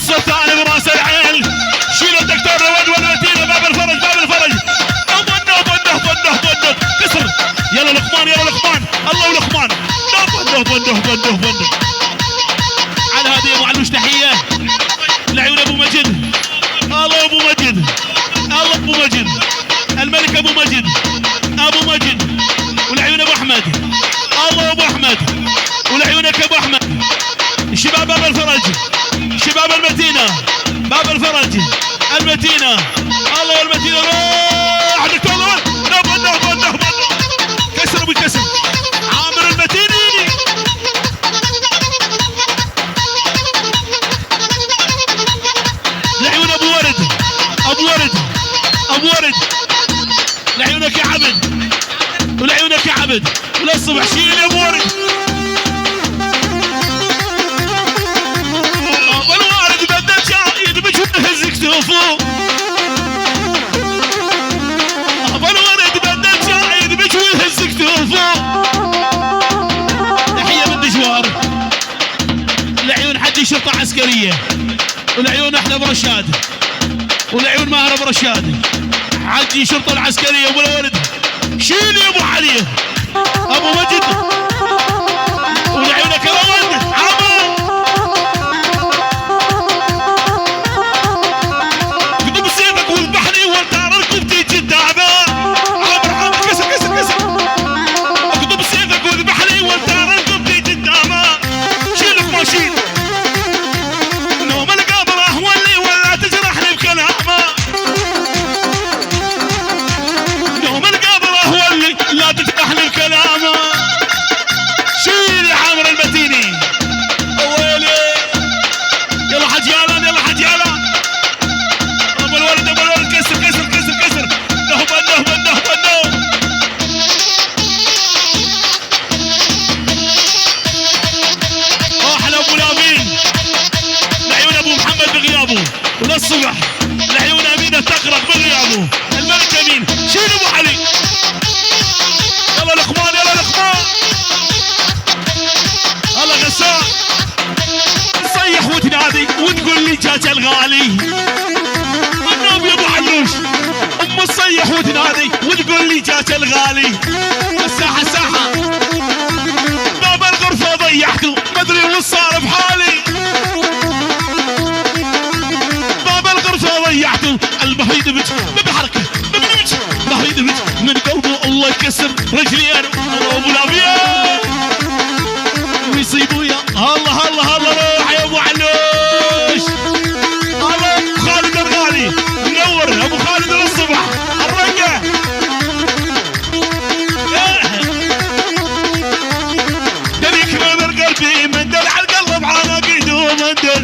السلطان براس العين. شيل الدكتور رواد والمتينة. باب الفرج باب الفرج. بندق كسر. يلا لقمان يلا لقمان. الله ولقمان. بندق على هذه يا ابو علوش تحيه لعيون ابو مجد. الله ابو مجد. الله ابو مجد. الملك ابو مجد. ابو مجد ولعيون ابو احمد. الله ابو احمد ولعيونك ابو احمد. شباب باب الفرج. شباب المدينه. باب الفرج المدينه. الله والمدينه. روح دكتور بندق كسر بكسر. عامر المديني. لعيون ابو ورد. ابو ورد لعيونك يا عبد. ولعيونك يا عبد. وللصبح شيل يا ابو ورد. ابو الوارد بدل شايد بجهز كتفه. ابو الورد بدل شايد بجهز كتفه. تحيه بالدجوار لعيون حجي شرطه عسكريه. ولعيون احلى ابو رشاد. ولعيون ماهر ابو رشاد. حجي شرطه العسكريه ابو الورد. شيل يا ابو علي. ابو مجد ولعيونك يا ولد. عمر قدم سيفك واذبحني وانت ركبتي جدابه. عمر كسر. قدم سيفك واذبحني وانت ركبتي جدابه. شيلك ما شيل. نوم القبره ولي ولا تجرحني بكلامه. نوم القبره ولي لا تجرحني بكلامه. شيل يا عامر المتيني. ويلي يلا حج يالان يلا حج يالان. ابو الولد كسر. نهبه. احلى ابو لامين لعيون ابو محمد بغيابه. وللصبح لعيون امينه تغرق بغيابه. الملك امين. شيل ابو علي. يلا لقمان. الله غسان. تصيح وتنادي وتقول لي جاج الغالي. النوم يا ابو علوش. تصيح وتنادي وتقول لي جاج الغالي. الساحه باب الغرفه ضيعته ما ادري وش صار بحالي. باب الغرفه ضيعته. قلبه يدمج ما بحركه ما بنمج. قلبه يدمج من قلبه. الله يكسر رجلي انا. الله ابو لافيا ويصيبوا يا الله. روح يا ابو علوش. الله ابو خالد الغالي منور. ابو خالد للصبح الرقه. دريك من قلبي مندل على القلب عراقيده مندل.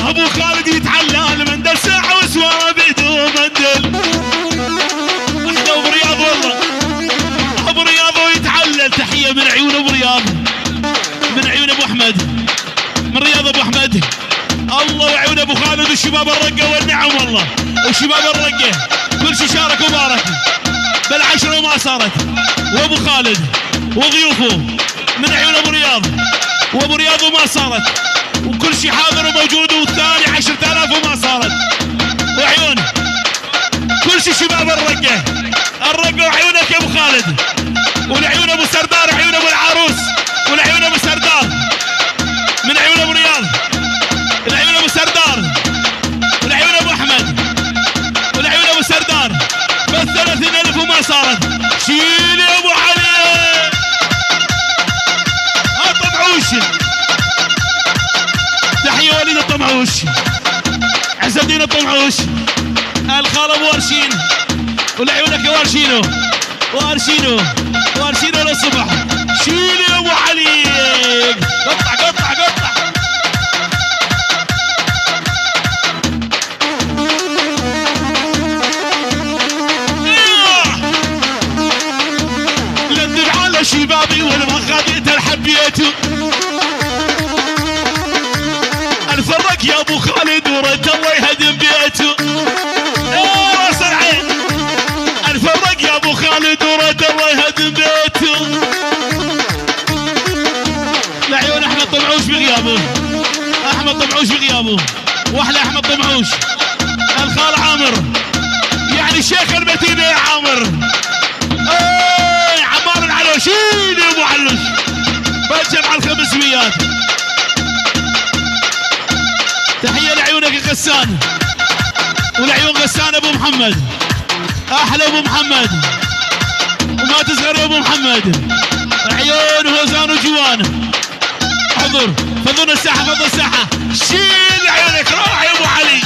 ابو خالد يتعلى المندل ساعه وسواره بيده مندل. احنا ابو رياض والله. ابو رياض ويتعلل. تحيه من عيون ابو رياض. من عيون ابو احمد. من رياض ابو احمد. الله وعيون ابو خالد والشباب الرقه والنعم والله. وشباب الرقه كل شيء شارك وبارك. بالعشره وما صارت. وابو خالد وضيوفه من عيون ابو رياض. وابو رياض وما صارت. وكل شيء حاضر وموجود. والثاني 10,000 وما صارت. وعيون كل شيء شباب الرقه وعيونك يا ابو خالد. ولعيون ابو سردار. عيون ابو العروس. ولعيون ابو سردار من عيون ابو رياض. ولعيون ابو سردار. ولعيون ابو احمد. ولعيون ابو سردار. بس 30,000 وما صارت. شيل يا ابو علي. الطمعوش. تحيه وليد الطمعوش. عز الدين الطمعوش. الخال ابو ورشين. ولعيونك يا وارشينو للصبح. شيل يا ابو علي. قطع. لذب على شبابي والمخاديت الحبيته. الفرق يا ابو خالد ورد الله يهدم بيته. راس العين. الفرق يا ابو خالد ورد الله يهدم بيته. لعيون احمد طمعوش بغيابه. احمد طمعوش بغيابه، واحلى احمد طمعوش. الخال عامر يعني شيخ المدينه يا عامر. عمار العلوشين يا ابو علوش بجم على الخمسميات. تحيه لعيونك يا غسان ولعيون غسان ابو محمد. احلى ابو محمد وما تصغر يا ابو محمد. عيون وهزان وجوان. حضر فضل الساحه فضل الساحه. شيل عيونك روح يا ابو علي.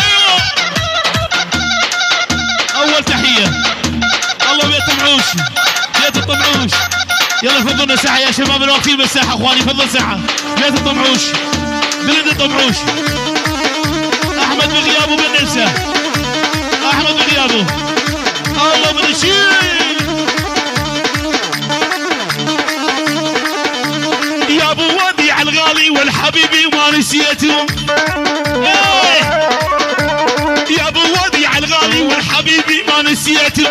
ايوه اول تحيه. الله بيت طمعوش بيت الطمعوش. يلا فضلنا ساحه يا شباب الواقفين بالساحه اخواني. فضل ساحه بيت الطمعوش بلد الطمعوش. احمد بغيابه بننسى. احمد بغيابه الله من الشيل. يا ابو وديع الغالي والحبيبي ما نسيته. يا ابو وديع الغالي والحبيبي ما نسيته.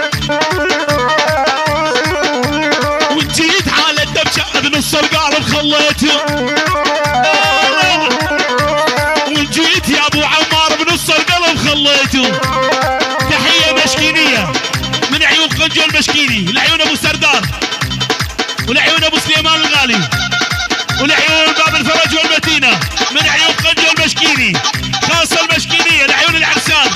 وجيت على الدبشه بنص القالب خليته. وجيت يا ابو عمار بنص القلب خليته. تحيه مشكينيه من عيون قنجو المشكيني لعيون ابو سردار ولعيون ابو سليمان الغالي ولعيون باب الفرج والمتينه من عيون قنجو المشكيني. خاصه المشكينيه لعيون العرسان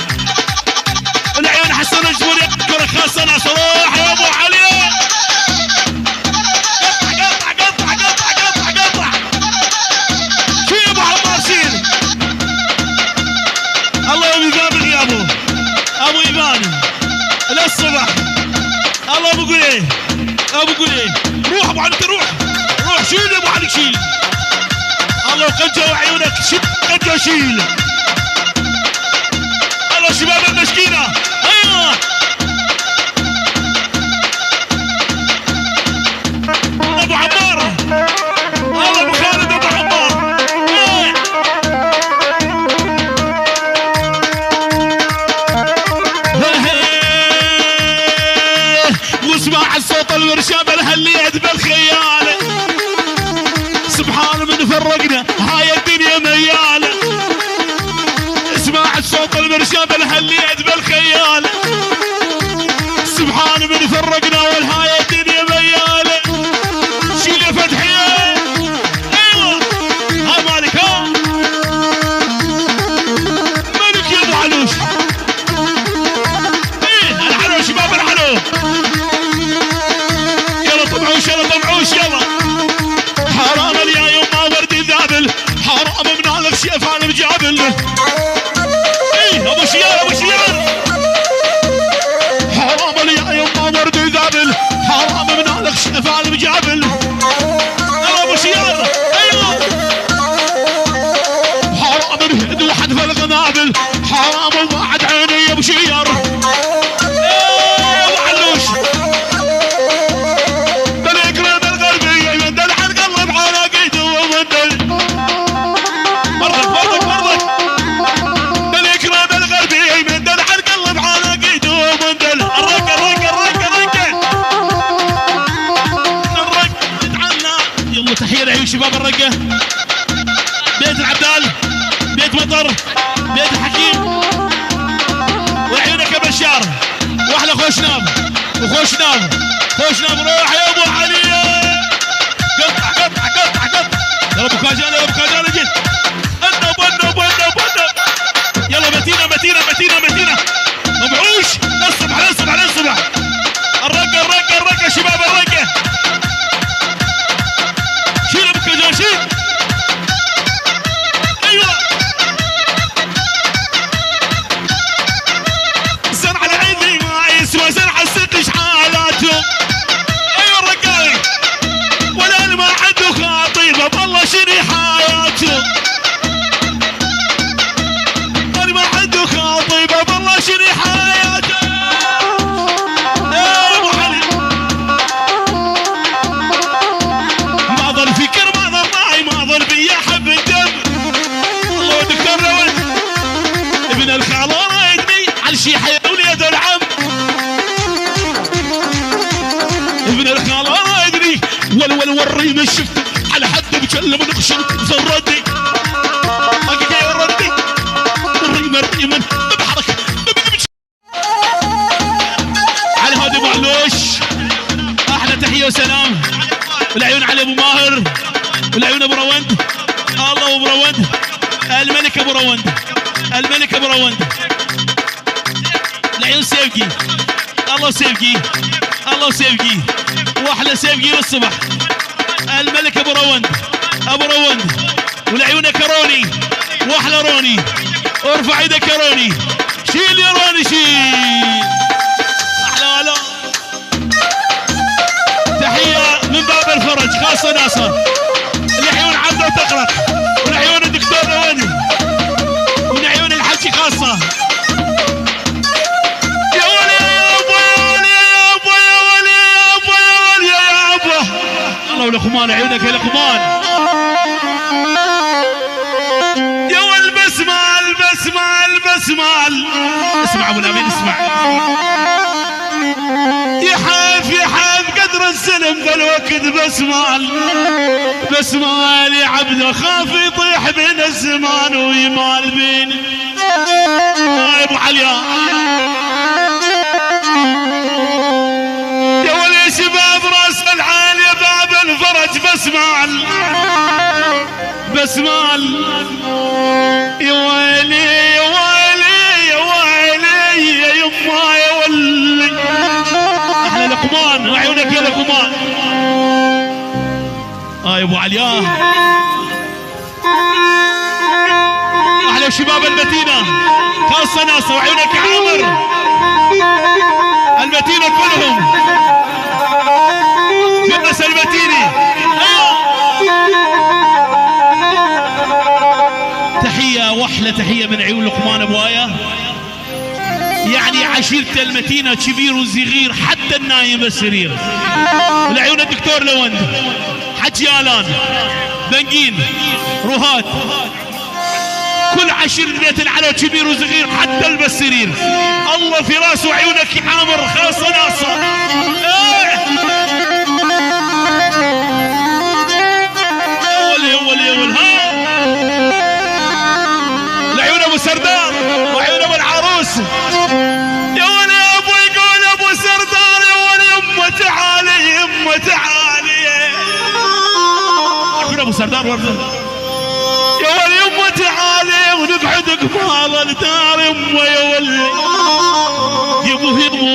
ولعيون حسن الجبوري. كره خاصه ناصر روح يا ابو علي. ابو ايمان للصبح. الله ابو قليه ابو قليه. روح ابو علي روح روح شيل يا ابو علي شيل. الله قنجه وعيونك شيل قنجه شيل. الله شباب المسكينه. ايوه ابو عمار. الله ابو خالد ابو عمار. واسمع الصوت الورشاب الهليت بالخيال. سبحان من فرقنا هاي الدنيا مياله. اسمع الصوت الورشاب الهليت بالخيال. سبحان من فرقنا والهاي الدنيا مياله. شيل يا فتحيه. ايوه هاي مالك ها مالك يا ابو علوش. العلو شباب العلو. يلا طمعوش يلا طمعوش يلا. حرام يا يما وردي ذابل. حرام من هذا الشيف انا مجابل. ابو شيار ابو شيار. حرام يا يما وردي ذابل. حرام من هذا الشيف انا مجابل. يلا ابو شيار. ايوه حرام الهد وحدف القنابل. حرام وبعد عيني يا ابو شيار. ابو علوش بالاكرام الغربي يمدل عن قلب على قيده ومندل. مرضك مرضك مرضك. بالاكرام الغربي يمدل عن قلب على قيده ومندل. الرق الرق الرق الرق الرق اتعلى. يلا تحيه لعيون شباب الرقه. بيت العبدال بيت مطر بيت الحكيم وعيونك يا بشار. واحلى خوش نام وخوش نام خوش نام. روح يا ابو علي. قطع قطع قطع قطع. يلا ابو كاجان يلا ابو كاجان جيت. النب النب النب النب. يلا متينه متينه متينه متينه. مبعوش للصبح للصبح للصبح. الرقه الرقه الرقه شباب الرقه. شيل ابو كاجان شيل. ايوه زرع العيني ما يسوى زرع الصدق حالاته. ايوه الرقاي ولا ما عنده خاطيبه بالله شني حياته. انا ما عنده خاطيبه بالله شني حياته. يا ابو علي ما ظل فكر ما ظل معي ما ظل بي حب الدم. الله دكتور روان ابن الخاله رايدني على شي حياه وليد العم. ابن الخاله رايدني والوري ما شفته على حد سلم نخشن زردي حقيقة ردي مريمن بحركة على هادي معلوش. احلى تحية وسلام والعيون على ابو ماهر والعيون ابو روند. الله ابو روند الملك ابو روند الملك ابو روند. العيون سيفقي الله سيفقي الله سيفقي واحلى سيفقي للصبح. الملك ابو روند ابو روند والعيون كروني واحلى روني. ارفع ايدك يا روني شيل يا روني شيل احلى ولا. تحية من باب الفرج خاصة ناصر. العيون عبده وتقرق والعيون الدكتور لوني من عيون الحكي خاصة. يا ولي يا ابو يا ابو يا ولي يا ابو يا ولي يا ابو. الله ولقمان عيونك يا لقمان. يا ولد بسمال بسمال بسمال. اسمع ابو الامين اسمع. يحاف يحاف قدر السلم بالوقت بسمال بسمال يا عبد خاف يطيح بين الزمان ويمال بين. يا ابو عليا يا ولي شباب راس العال يا باب الفرج بسمال بسمال. يا ويلي يا ويلي يا ويلي يا يما يا ولي. احلى لقمان وعيونك يا لقمان. يا ابو علياه. احلى شباب المدينه خاصه ناصر وعيونك يا عامر. المدينه كلهم فينس المديني. تحيه واحلى تحيه من عيون لقمان ابو ايه. يعني عشيرة المتينة كبير وصغير حتى النايم بالسرير. والعيون الدكتور لوند حجي آلان بنقين رهاد كل عشيرة بيت العلو كبير وصغير حتى البسرير. الله في راسه وعيونك يا عامر خاصة ناصر. العيون ابو سردار وعيون ابو العروس. يا ولي يا ابو يقول ابو سردار يا ولي يمه تعالي يمه تعالي. اقول ابو سردار ورده. يا ولي يمه تعالي ونبعدك مال الدار يمه يا ولي يمه يمه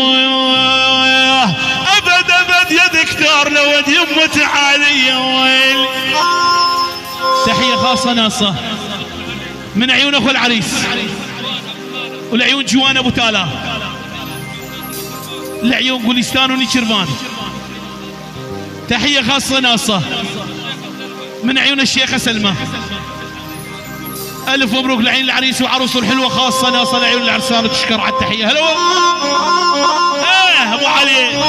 ابد ابد يا دكتور لود يمه تعالي يا ويلي. تحيه خاصه ناصه من عيون اخو العريس والعيون جوان ابو تالا. العيون قوليستان ونيشربان. تحيه خاصه ناصه من عيون الشيخه سلمى. الف مبروك لعين العريس وعروسه الحلوه خاصه ناصه لعيون العرسان وتشكر على التحيه. هلا ابو علي.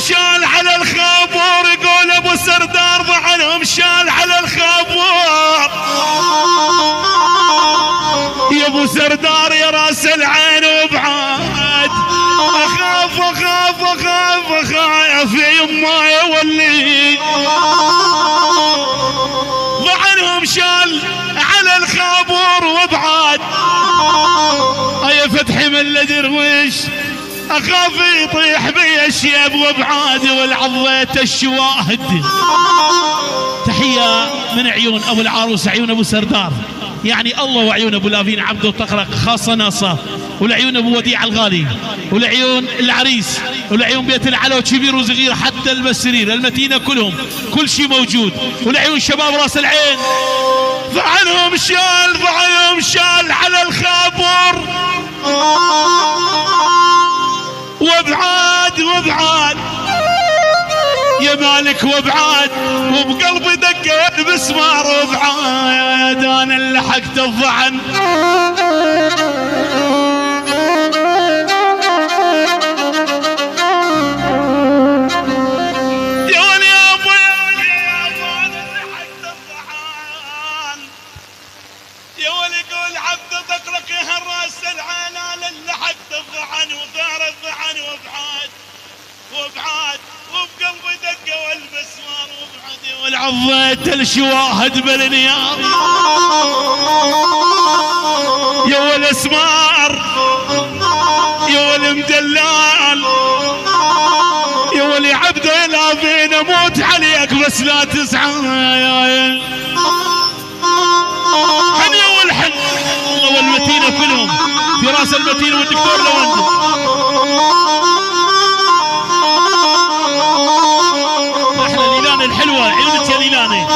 شال على الخابور يقول ابو سردار ضعنهم شال على الخابور. يا ابو سردار يا راس العين وبعاد اخاف اخاف اخاف اخاف يا يما يا ولي. ضعنهم شال على الخابور وبعاد. يا فتحي من الدرويش اخاف يطيح بي الشيب وابعادي والعضيت الشواهد. تحيه من عيون ابو العروس عيون ابو سردار. يعني الله وعيون ابو لافين عبده وتقرق خاصه ناصه. والعيون ابو وديع الغالي والعيون العريس والعيون بيت العلو كبير وصغير حتى البسرير المتينه كلهم كل شيء موجود. والعيون شباب راس العين ضعنهم شال ضعنهم شال على الخابور وابعاد وابعاد يا مالك وابعاد وبقلبي دقه المسمار وابعاد. انا اللي لحقت الضعن يا ولي يا ابو يا ولي يا ابو. انا اللي لحقت الضعن يا ولي قول عبد تقلق يا الراس العين. والعضيت الشواهد بالنياب يا والاسمار يا والمدلال يا ولي عبد لا فين اموت عليك بس لا تسعى حنيا والحن الله والمتينه كلهم في راس المتين والدكتور لوندي احلى ليلان الحلوه علمت يا ليلاني